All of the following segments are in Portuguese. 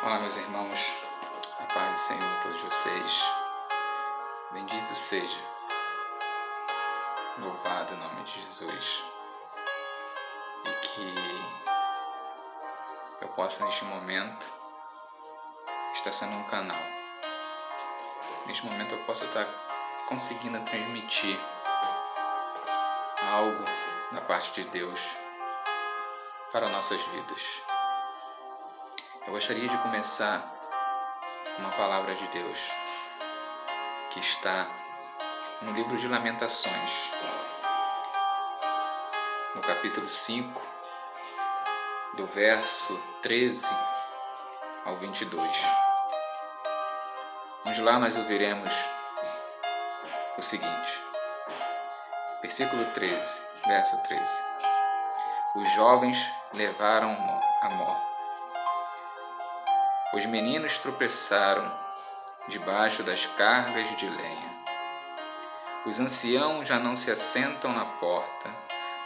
Olá, meus irmãos, a paz do Senhor a todos vocês. Bendito seja, louvado o nome de Jesus. E que eu possa, neste momento, estar sendo um canal. Neste momento eu possa estar conseguindo transmitir algo da parte de Deus para nossas vidas. Eu gostaria de começar com uma palavra de Deus que está no livro de Lamentações, no capítulo 5, do verso 13 ao 22. Onde lá nós ouviremos o seguinte, versículo 13, verso 13. Os jovens levaram a mó. Os meninos tropeçaram debaixo das cargas de lenha. Os anciãos já não se assentam na porta,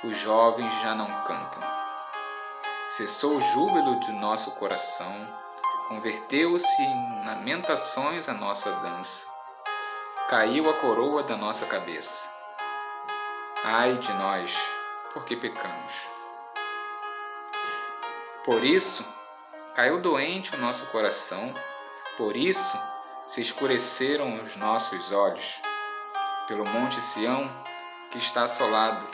os jovens já não cantam. Cessou o júbilo de nosso coração, converteu-se em lamentações a nossa dança. Caiu a coroa da nossa cabeça. Ai de nós, porque pecamos. Por isso, caiu doente o nosso coração, por isso se escureceram os nossos olhos. Pelo monte Sião, que está assolado,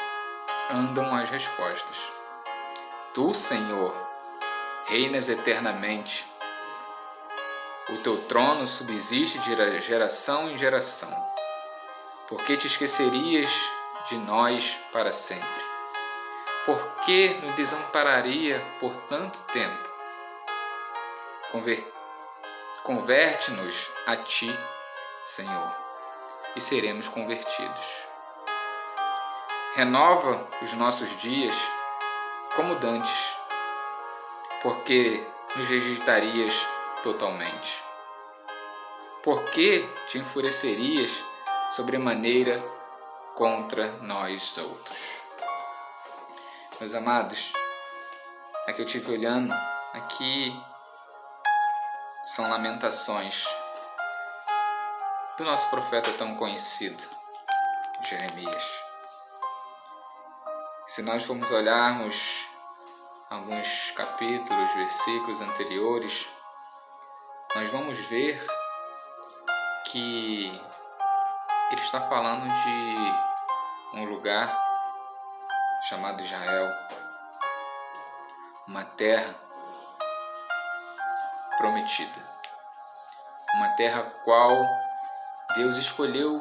andam as respostas. Tu, Senhor, reinas eternamente. O teu trono subsiste de geração em geração. Por que te esquecerias de nós para sempre? Por que nos desampararia por tanto tempo? Converte-nos a Ti, Senhor, e seremos convertidos. Renova os nossos dias como dantes, porque nos rejeitarias totalmente. Por que te enfurecerias sobremaneira contra nós outros? Meus amados, aqui eu estive olhando, aqui são lamentações do nosso profeta tão conhecido, Jeremias. Se nós formos olharmos alguns capítulos, versículos anteriores, nós vamos ver que ele está falando de um lugar chamado Israel, uma terra prometida, uma terra qual Deus escolheu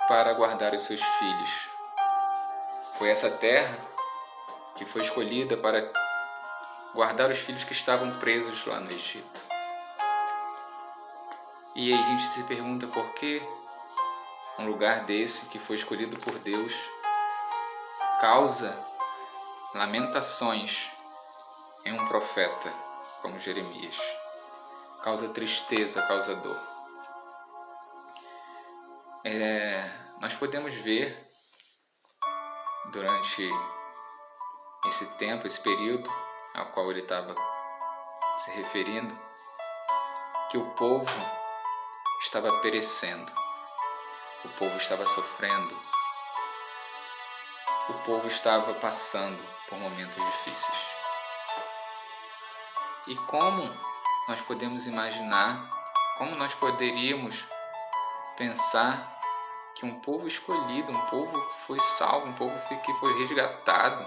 para guardar os seus filhos. Foi essa terra que foi escolhida para guardar os filhos que estavam presos lá no Egito. E aí a gente se pergunta por que um lugar desse que foi escolhido por Deus causa lamentações em um profeta como Jeremias, causa tristeza, causa dor. Nós podemos ver durante esse tempo, esse período ao qual ele estava se referindo, que o povo estava perecendo, o povo estava sofrendo, o povo estava passando por momentos difíceis. E como nós podemos imaginar, como nós poderíamos pensar que um povo escolhido, um povo que foi salvo, um povo que foi resgatado,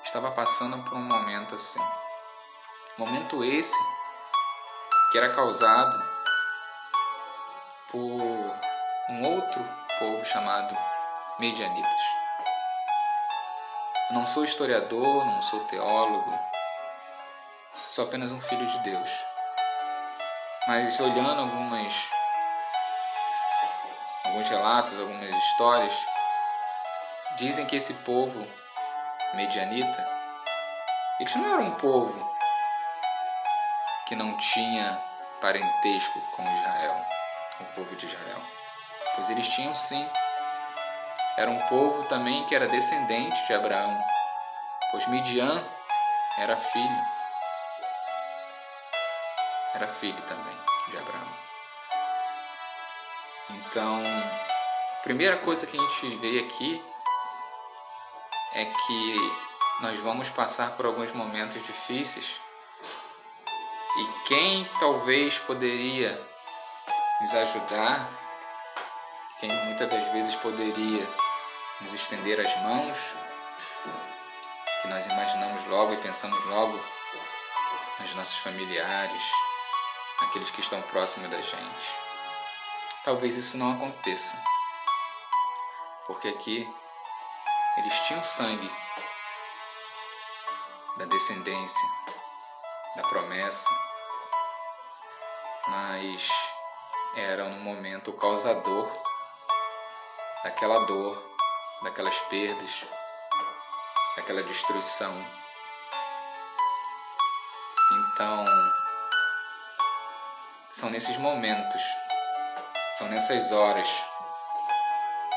estava passando por um momento assim. Momento esse que era causado por um outro povo chamado Midianitas. Eu não sou historiador, não sou teólogo, sou apenas um filho de Deus. Mas olhando alguns relatos, algumas histórias, dizem que esse povo medianita, eles não eram um povo que não tinha parentesco com Israel, com o povo de Israel, pois eles tinham sim. Era um povo também que era descendente de Abraão, pois Midian era filho era filho também de Abraão. Então, a primeira coisa que a gente vê aqui é que nós vamos passar por alguns momentos difíceis e quem talvez poderia nos ajudar, quem muitas das vezes poderia nos estender as mãos, que nós imaginamos logo e pensamos logo nos nossos familiares, aqueles que estão próximos da gente. Talvez isso não aconteça, porque aqui eles tinham sangue da descendência, da promessa, mas eram no momento o causador daquela dor, daquelas perdas, daquela destruição. Então, são nesses momentos, são nessas horas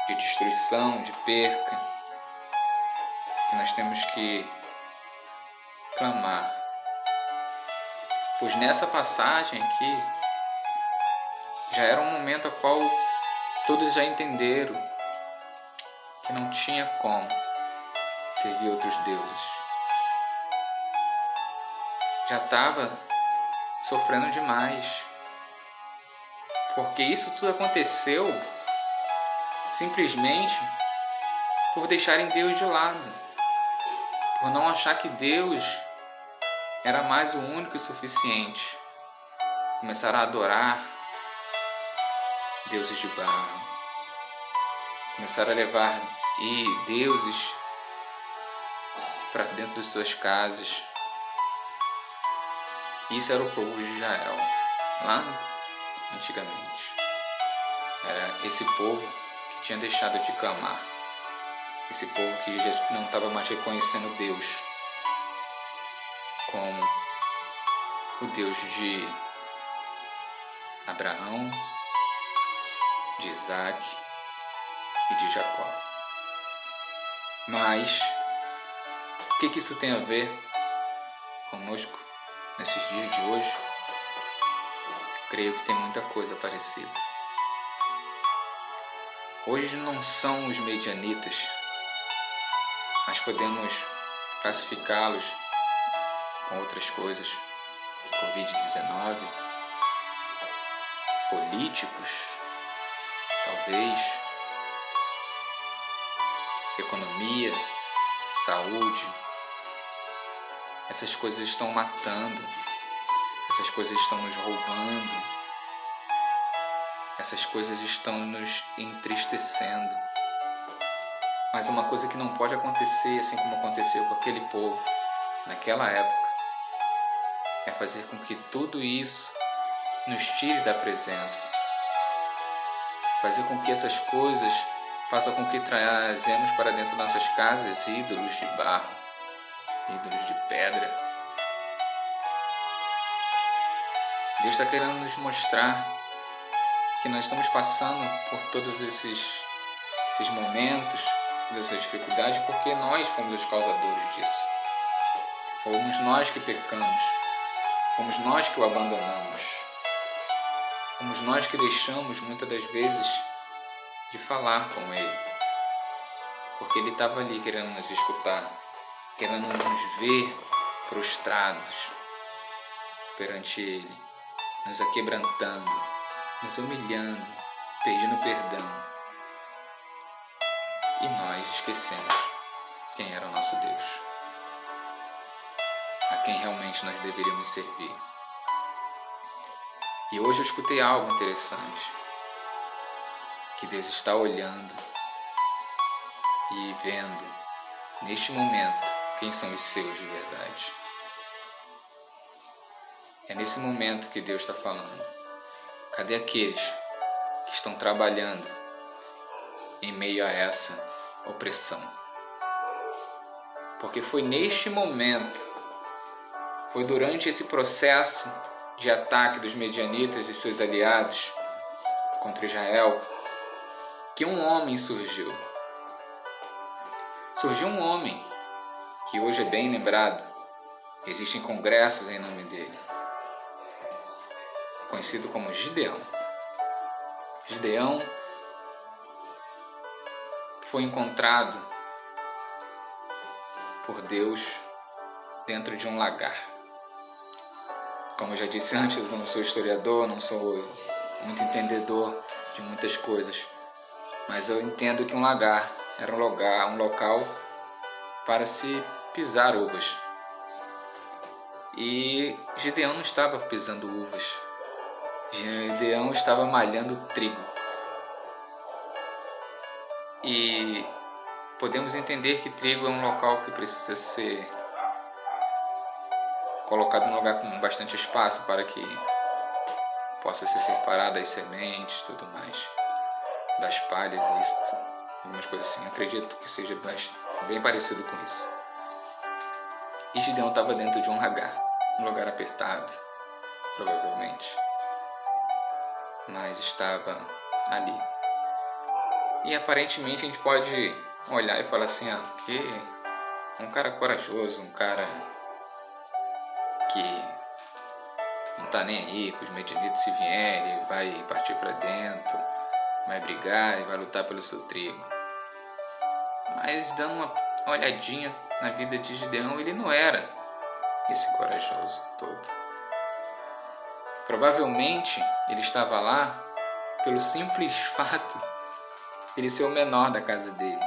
de destruição, de perca, que nós temos que clamar. Pois nessa passagem aqui, já era um momento a qual todos já entenderam que não tinha como servir outros deuses. Já estava sofrendo demais, porque isso tudo aconteceu simplesmente por deixarem Deus de lado, por não achar que Deus era mais o único e suficiente. Começaram a adorar deuses de barro, começaram a levar deuses para dentro de suas casas. Isso era o povo de Israel, lá antigamente. Era esse povo que tinha deixado de clamar, esse povo que já não estava mais reconhecendo Deus como o Deus de Abraão, de Isaac e de Jacó. Mas o que isso tem a ver conosco nesses dias de hoje? Creio que tem muita coisa parecida. Hoje não são os medianitas, mas podemos classificá-los com outras coisas. Covid-19, políticos, talvez, economia, saúde. Essas coisas estão matando, essas coisas estão nos roubando, essas coisas estão nos entristecendo. Mas uma coisa que não pode acontecer, assim como aconteceu com aquele povo naquela época, é fazer com que tudo isso nos tire da presença. Fazer com que essas coisas façam com que trazemos para dentro das nossas casas ídolos de barro, ídolos de pedra. Deus está querendo nos mostrar que nós estamos passando por todos esses momentos, todas essas dificuldades, porque nós fomos os causadores disso. Fomos nós que pecamos, fomos nós que o abandonamos, fomos nós que deixamos muitas das vezes de falar com Ele, porque Ele estava ali querendo nos escutar, querendo nos ver prostrados perante Ele, nos aquebrantando, nos humilhando, pedindo perdão. E nós esquecemos quem era o nosso Deus, a quem realmente nós deveríamos servir. E hoje eu escutei algo interessante, que Deus está olhando e vendo, neste momento, quem são os seus de verdade. É nesse momento que Deus está falando. Cadê aqueles que estão trabalhando em meio a essa opressão? Porque foi neste momento, foi durante esse processo de ataque dos medianitas e seus aliados contra Israel, que um homem surgiu. Surgiu um homem que hoje é bem lembrado, existem congressos em nome dele. conhecido como Gideão. Gideão foi encontrado por Deus dentro de um lagar. Como eu já disse antes, eu não sou historiador, não sou muito entendedor de muitas coisas, mas eu entendo que um lagar era um local para se pisar uvas. E Gideão não estava pisando uvas, Gideão estava malhando trigo. E podemos entender que trigo é um local que precisa ser colocado em um lugar com bastante espaço para que possa ser separado das sementes, tudo mais, das palhas, isso, algumas coisas assim. Acredito que seja bem parecido com isso. E Gideão estava dentro de um lugar apertado, provavelmente, mas estava ali. E aparentemente a gente pode olhar e falar assim, que um cara corajoso, um cara que não tá nem aí para os medianitos se vierem, vai partir para dentro, vai brigar e vai lutar pelo seu trigo. Mas dando uma olhadinha na vida de Gideão, ele não era esse corajoso todo. Provavelmente ele estava lá pelo simples fato de ele ser o menor da casa dele.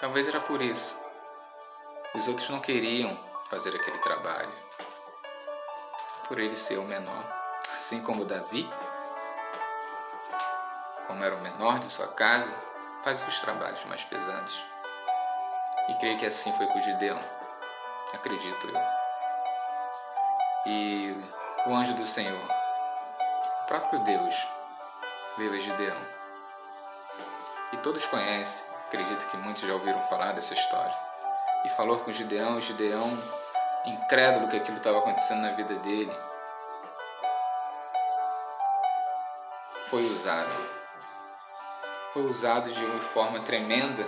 Talvez era por isso. Os outros não queriam fazer aquele trabalho, por ele ser o menor. Assim como Davi, como era o menor de sua casa, fazia os trabalhos mais pesados. E creio que assim foi com Gideão, acredito eu. E o anjo do Senhor, o próprio Deus, veio a Gideão. E todos conhecem, acredito que muitos já ouviram falar dessa história. E falou com Gideão, incrédulo que aquilo estava acontecendo na vida dele, foi usado de uma forma tremenda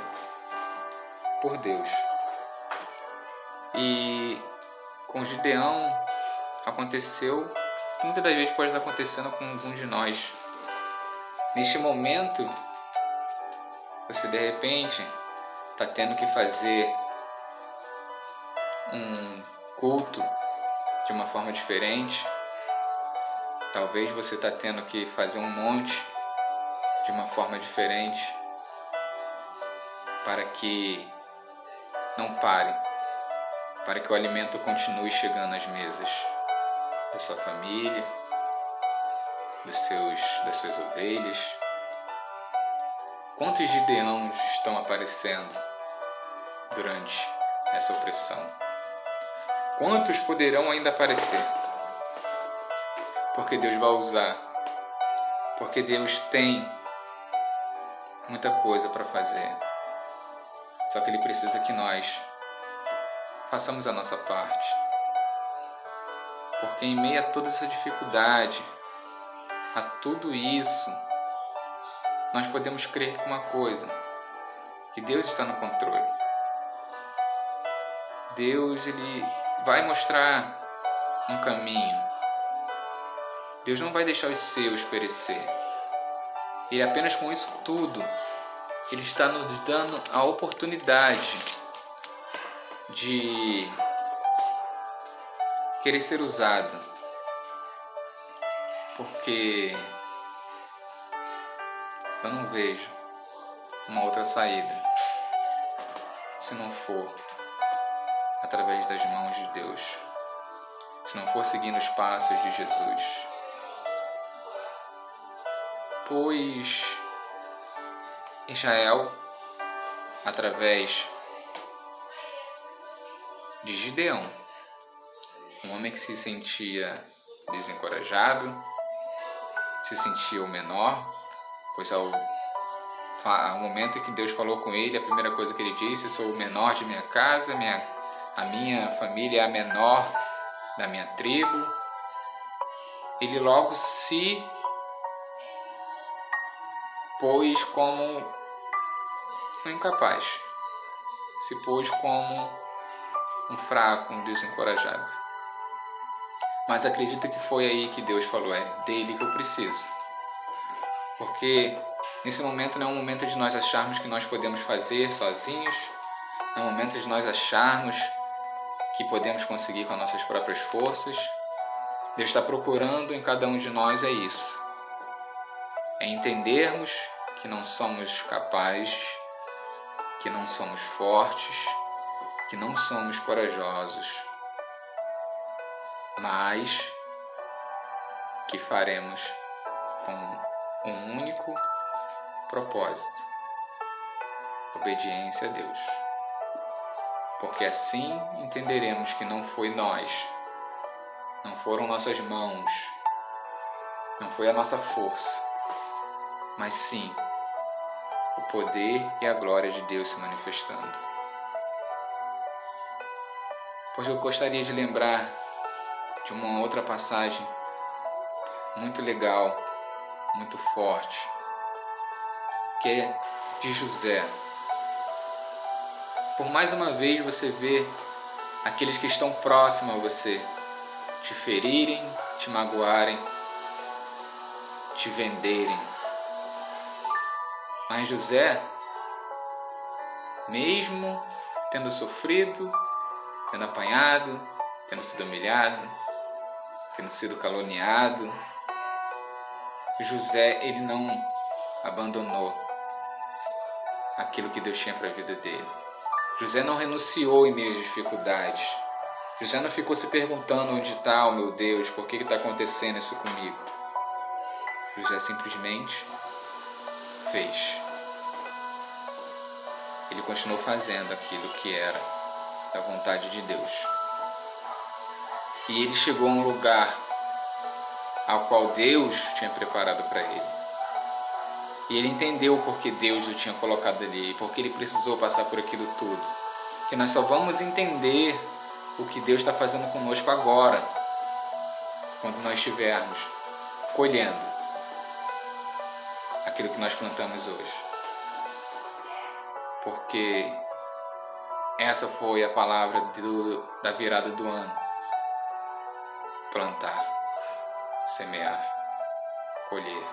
por Deus. E com Gideão aconteceu que muitas das vezes pode estar acontecendo com algum de nós. Neste momento, você de repente está tendo que fazer um culto de uma forma diferente. Talvez você está tendo que fazer um monte de uma forma diferente para que não pare, para que o alimento continue chegando às mesas da sua família, das suas ovelhas. Quantos Gideões estão aparecendo durante essa opressão? Quantos poderão ainda aparecer? Porque Deus vai usar, porque Deus tem muita coisa para fazer. Só que Ele precisa que nós façamos a nossa parte. Porque em meio a toda essa dificuldade, a tudo isso, nós podemos crer com uma coisa, que Deus está no controle. Deus, Ele vai mostrar um caminho. Deus não vai deixar os seus perecer. E apenas com isso tudo, Ele está nos dando a oportunidade de querer ser usado. Porque eu não vejo uma outra saída se não for através das mãos de Deus, se não for seguindo os passos de Jesus. Pois Israel, através de Gideão, um homem que se sentia desencorajado, se sentia o menor, pois ao momento em que Deus falou com ele, a primeira coisa que ele disse: sou o menor de minha casa, a minha família é a menor da minha tribo. Ele logo se pôs como um incapaz, se pôs como um fraco, um desencorajado. Mas acredita que foi aí que Deus falou, é dele que eu preciso. Porque nesse momento não é um momento de nós acharmos que nós podemos fazer sozinhos, não é um momento de nós acharmos que podemos conseguir com as nossas próprias forças. Deus está procurando em cada um de nós é isso. É entendermos que não somos capazes, que não somos fortes, que não somos corajosos, mas que faremos com um único propósito: obediência a Deus. Porque assim entenderemos que não foi nós, não foram nossas mãos, não foi a nossa força, mas sim o poder e a glória de Deus se manifestando. Pois eu gostaria de lembrar de uma outra passagem muito legal, muito forte, que é de José. Por mais uma vez você vê aqueles que estão próximos a você te ferirem, te magoarem, te venderem. Mas José, mesmo tendo sofrido, tendo apanhado, tendo sido humilhado, tendo sido caluniado, José, ele não abandonou aquilo que Deus tinha para a vida dele. José não renunciou em meio às dificuldades. José não ficou se perguntando onde está o meu Deus, por que está acontecendo isso comigo. José simplesmente fez. Ele continuou fazendo aquilo que era da vontade de Deus. E ele chegou a um lugar ao qual Deus tinha preparado para ele. E ele entendeu o porquê Deus o tinha colocado ali, porque ele precisou passar por aquilo tudo. Que nós só vamos entender o que Deus está fazendo conosco agora, quando nós estivermos colhendo aquilo que nós plantamos hoje. Porque essa foi a palavra da virada do ano: plantar, semear, colher.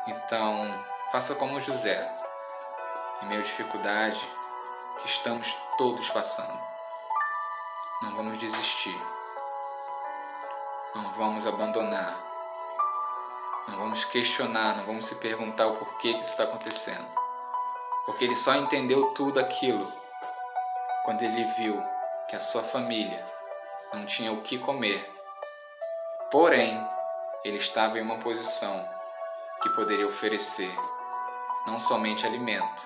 Então, faça como José, em meio à dificuldade que estamos todos passando. Não vamos desistir, não vamos abandonar, não vamos questionar, não vamos se perguntar o porquê que isso está acontecendo. Porque ele só entendeu tudo aquilo quando ele viu que a sua família não tinha o que comer. Porém, ele estava em uma posição que poderia oferecer não somente alimento,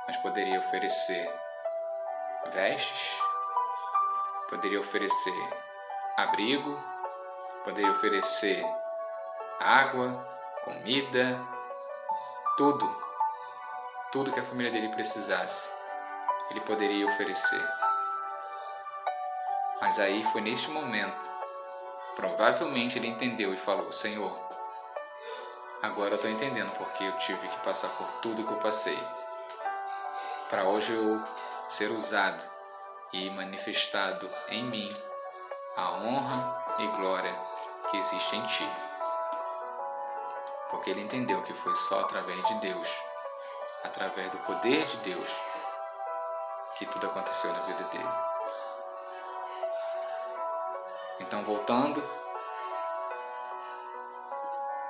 mas poderia oferecer vestes, poderia oferecer abrigo, poderia oferecer água, comida, tudo que a família dele precisasse, ele poderia oferecer. Mas aí foi neste momento, provavelmente ele entendeu e falou: Senhor, agora eu estou entendendo porque eu tive que passar por tudo que eu passei, para hoje eu ser usado e manifestado em mim a honra e glória que existe em Ti. Porque ele entendeu que foi só através de Deus, através do poder de Deus, que tudo aconteceu na vida dele. Então, voltando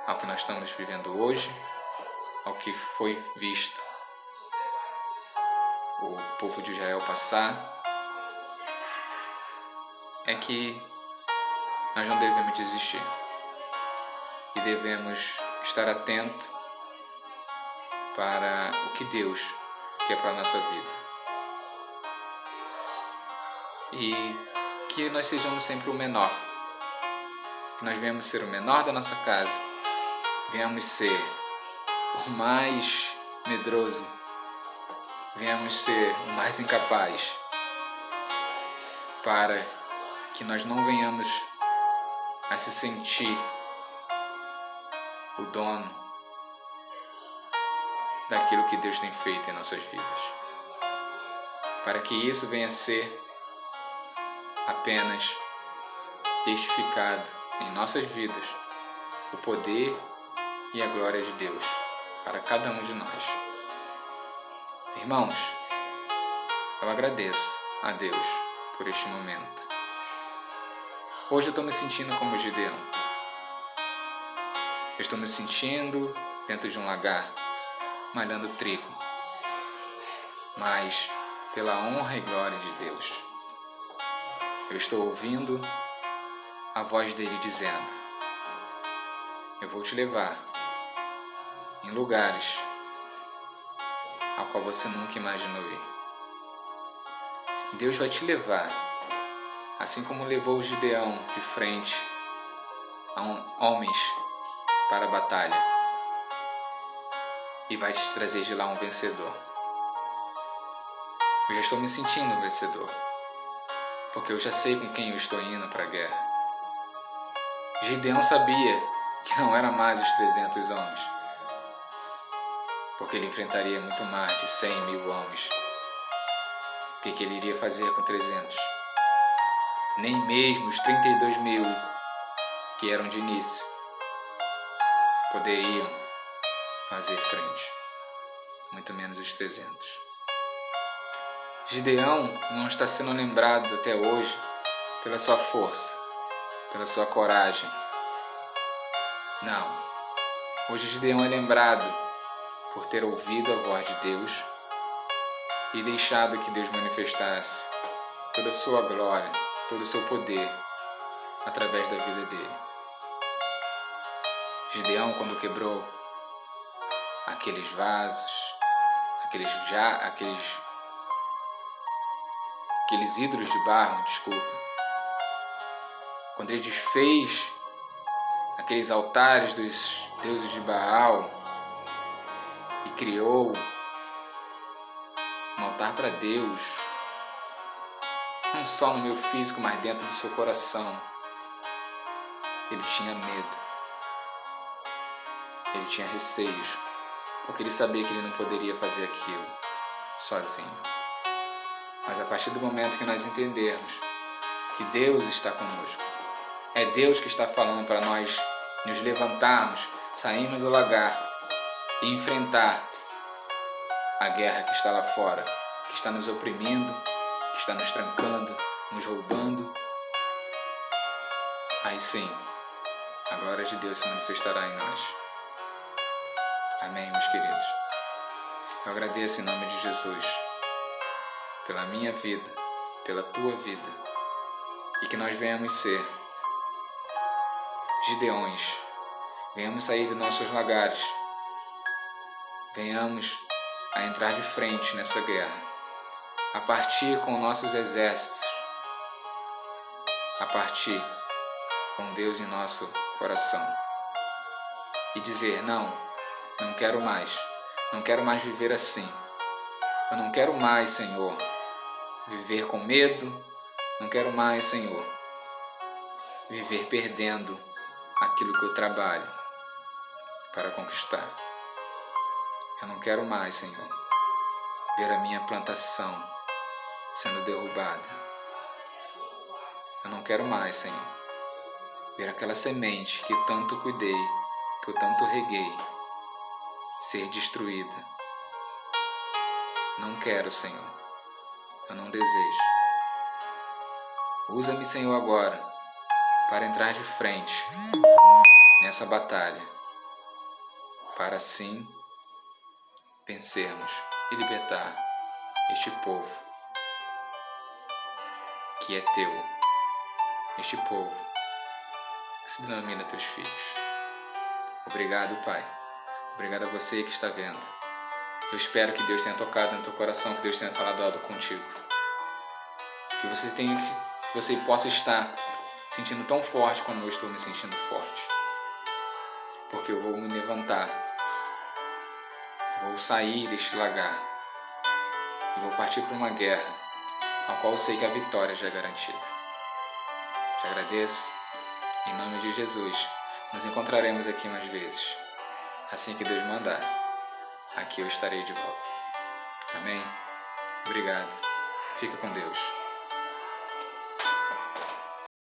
ao que nós estamos vivendo hoje, ao que foi visto o povo de Israel passar, é que nós não devemos desistir e devemos estar atentos para o que Deus quer para a nossa vida. E que nós sejamos sempre o menor, que nós venhamos ser o menor da nossa casa, venhamos ser o mais medroso, venhamos ser o mais incapaz, para que nós não venhamos a se sentir o dono daquilo que Deus tem feito em nossas vidas, para que isso venha a ser apenas testificado em nossas vidas o poder e a glória de Deus para cada um de nós. Irmãos, eu agradeço a Deus por este momento. Hoje eu estou me sentindo como Gideão. Eu estou me sentindo dentro de um lagar, malhando trigo, mas pela honra e glória de Deus. Eu estou ouvindo a voz dele dizendo: eu vou te levar em lugares ao qual você nunca imaginou ir. Deus vai te levar, assim como levou Gideão de frente a homens para a batalha, e vai te trazer de lá um vencedor. Eu já estou me sentindo um vencedor, porque eu já sei com quem eu estou indo para a guerra. Gideão sabia que não era mais os 300 homens, porque ele enfrentaria muito mais de 100.000 homens. O que ele iria fazer com 300? Nem mesmo os 32.000 que eram de início poderiam fazer frente, muito menos os 300. Gideão não está sendo lembrado até hoje pela sua força, pela sua coragem. Não. Hoje Gideão é lembrado por ter ouvido a voz de Deus e deixado que Deus manifestasse toda a sua glória, todo o seu poder através da vida dele. Gideão, quando quebrou aqueles vasos, aqueles ídolos de barro, quando ele desfez aqueles altares dos deuses de Baal e criou um altar para Deus, não só no meio físico, mas dentro do seu coração, ele tinha medo, ele tinha receios, porque ele sabia que ele não poderia fazer aquilo sozinho. Mas a partir do momento que nós entendermos que Deus está conosco, é Deus que está falando para nós nos levantarmos, sairmos do lagar e enfrentar a guerra que está lá fora, que está nos oprimindo, que está nos trancando, nos roubando. Aí sim, a glória de Deus se manifestará em nós. Amém, meus queridos. Eu agradeço em nome de Jesus pela minha vida, pela tua vida, e que nós venhamos ser Gideões, venhamos sair dos nossos lagares, venhamos a entrar de frente nessa guerra, a partir com nossos exércitos, a partir com Deus em nosso coração, e dizer: não quero mais, não quero mais viver assim, eu não quero mais, Senhor, viver com medo, não quero mais, Senhor, viver perdendo aquilo que eu trabalho para conquistar. Eu não quero mais, Senhor, ver a minha plantação sendo derrubada. Eu não quero mais, Senhor, ver aquela semente que eu tanto cuidei, que eu tanto reguei, ser destruída. Não quero, Senhor, eu não desejo. Usa-me, Senhor, agora para entrar de frente nessa batalha, para assim vencermos e libertar este povo que é teu, este povo que se denomina teus filhos. Obrigado, Pai. Obrigado a você que está vendo. Eu espero que Deus tenha tocado no teu coração, que Deus tenha falado algo contigo. Que você possa estar sentindo tão forte como eu estou me sentindo forte. Porque eu vou me levantar, vou sair deste lagar e vou partir para uma guerra, a qual eu sei que a vitória já é garantida. Te agradeço, em nome de Jesus. Nos encontraremos aqui mais vezes. Assim que Deus mandar, aqui eu estarei de volta. Amém? Obrigado. Fica com Deus.